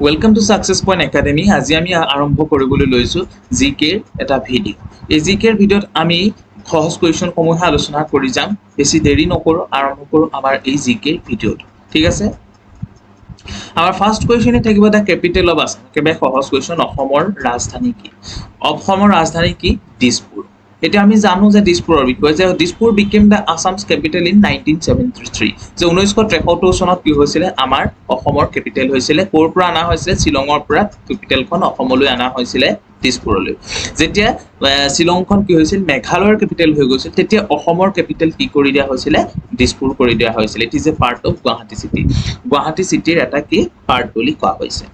Welcome to success point academy. আজি আমি আৰম্ভ কৰিবলৈ লৈছো জিকেৰ এটা ভিডিঅ'। এই জিকেৰ ভিডিঅ'ত আমি সহজ কুৱেশ্যনসমূহ আলোচনা কৰি যাম। বেছি দেৰি নকৰো, আৰম্ভ কৰো আমাৰ এই জিকেৰ ভিডিঅ'টো। ঠিক আছে, আমাৰ ফাৰ্স্ট কুৱেশ্যনে থাকিব দা কেপিটেল অফ আসাম। একেবাৰে সহজ কুৱেশ্যন। অসমৰ ৰাজধানী কি? অসমৰ ৰাজধানী কি? দিছপুৰ। এতিয়া আমি জানো যে দিছপুৰৰ বিষয়ে যে Dispur became the Assam's capital in 1973। যে 1973 চনত কি হৈছিলে? আমাৰ অসমৰ কেপিটেল হৈছিলে। ক'ৰ পৰা অনা হৈছিলে? শ্বিলঙৰ পৰা কেপিটেলখন অসমলৈ অনা হৈছিলে, দিছপুৰলৈ। যেতিয়া শ্বিলংখন কি হৈছিল? মেঘালয়ৰ কেপিটেল হৈ গৈছিল, তেতিয়া অসমৰ কেপিটেল কি কৰি দিয়া হৈছিলে? দিছপুৰ কৰি দিয়া হৈছিলে। It is A part of Guwahati city. Guwahati চিটিৰ এটা কি পাৰ্ট বুলি কোৱা হৈছে।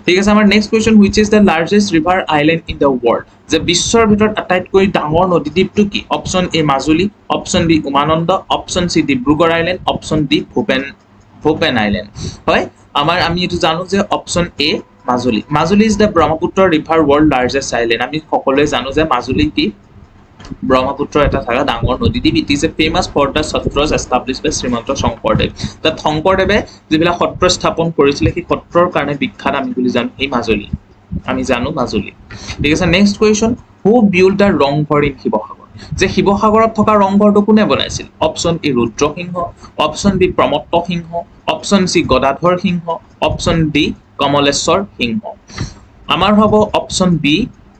ঠিক আছে, আমাৰ next question, which is the largest river island in the world? যে বিশ্বৰ ভিতৰত আটাইতকৈ ডাঙৰ নদীদ্বীপটো কি? Option A Majuli, option B Umananda, option C Dibrugarh island, option D Bhupen island. হয়, আমি এইটো জানো যে option A Majuli. Majuli is the Brahmaputra river world largest island. আমি সকলোৱে জানো যে মাজুলী কি? ব্ৰহ্মপুত্ৰৰ এটা থকা ডাঙৰ নদীদ্বীপ। It is a famous for the satras established by Srimanta Sankardev. তাত শংকৰদেৱে যিবিলাক সত্ৰ স্থাপন কৰিছিলে, সেই সত্ৰৰ কাৰণে বিখ্যাত আমি বুলি জানো এই মাজুলী। আমি জানো মাজুলী। ঠিক আছে, next question, who build the Rang Ghar in Sivasagar? যে শিৱসাগৰত থকা ৰংঘৰটো কোনে বনাইছিল? Option A Rudra Singha, option B Pramatta Singha, option C Gadadhar Singha, option D Kamaleswar Singha. আমাৰ হ'ব option B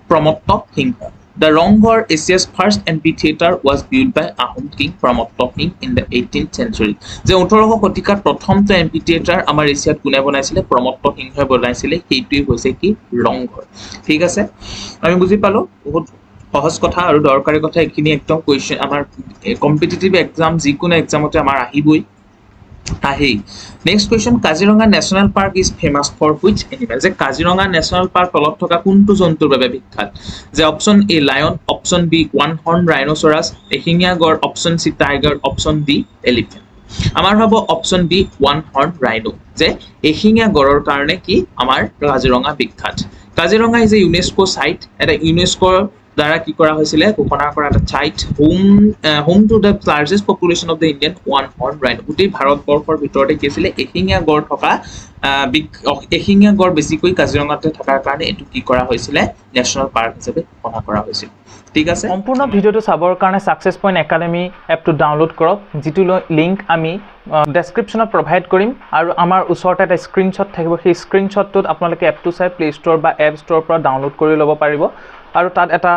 Pramatta Singha. The Ronghor, Asia's first amphitheater, was built by Ahom king Pramotta King in the 18th century. যে 18শ শতিকাত প্ৰথমটো এম্পিথিয়েটাৰ আমাৰ এছিয়াত কোনে বনাইছিলে? প্ৰমত্ত সিংহই বনাইছিলে। সেইটোৱেই হৈছে কি? ৰংঘৰ। ঠিক আছে, আমি বুজি পালো। বহুত সহজ কথা আৰু দৰকাৰী কথা। এইখিনি একদম কুৱেশ্যন আমাৰ কম্পিটিটিভ এক্সাম, যিকোনো এক্সামতে আমাৰ আহিবই। Next question, Kaziranga national park is famous for which animal? যে কাজিৰঙা নেশ্যনেল পাৰ্ক তলত থকা কোনটো জন্তুৰ বাবে বিখ্যাত? যে option A lion, option B one horn rhinoceros, এশিঙীয়া গড়, option C tiger, option D elephant. আমাৰ হ'ব option B one horn rhino. যে এশিঙীয়া গড়ৰ কাৰণে কি আমাৰ কাজিৰঙা বিখ্যাত। Kaziranga is a UNESCO site. এটা ইউনেস্কোৰ দ্বাৰা কি কৰা হৈছিলে? ঘোষণা কৰা এটা site. Home to the largest population of the Indian one horn rhino. গোটেই ভাৰতবৰ্ষৰ ভিতৰতে কি আছিলে? এশিঙীয়া গড় থকা এশিঙীয়া গড় বেছিকৈ কাজিৰঙাতে থকাৰ কাৰণে এইটো কি কৰা হৈছিলে? নেশ্যনেল পাৰ্ক হিচাপে ঘোষণা কৰা হৈছিল। ঠিক আছে, সম্পূৰ্ণ ভিডিঅ'টো চাবৰ কাৰণে সাকসেছ পইণ্ট একাডেমি এপটো ডাউনলোড কৰক, যিটো লিংক আমি ডেছক্ৰিপশ্যনত প্ৰভাইড কৰিম। আৰু আমাৰ ওচৰতে এটা স্ক্ৰীনশ্বট থাকিব। সেই স্ক্ৰীনশ্বটটোত আপোনালোকে এপটো চাই প্লে ষ্ট'ৰ বা এপ ষ্ট'ৰৰ পৰা ডাউনলোড কৰি ল'ব পাৰিব। আৰু তাত এটা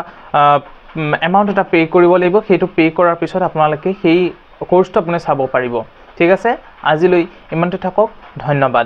এমাউণ্ট এটা পে' কৰিব লাগিব। সেইটো পে' কৰাৰ পিছত আপোনালোকে সেই কোৰ্চটো আপুনি চাব পাৰিব। ঠিক আছে, আজিলৈ ইমানতে থাকক। ধন্যবাদ।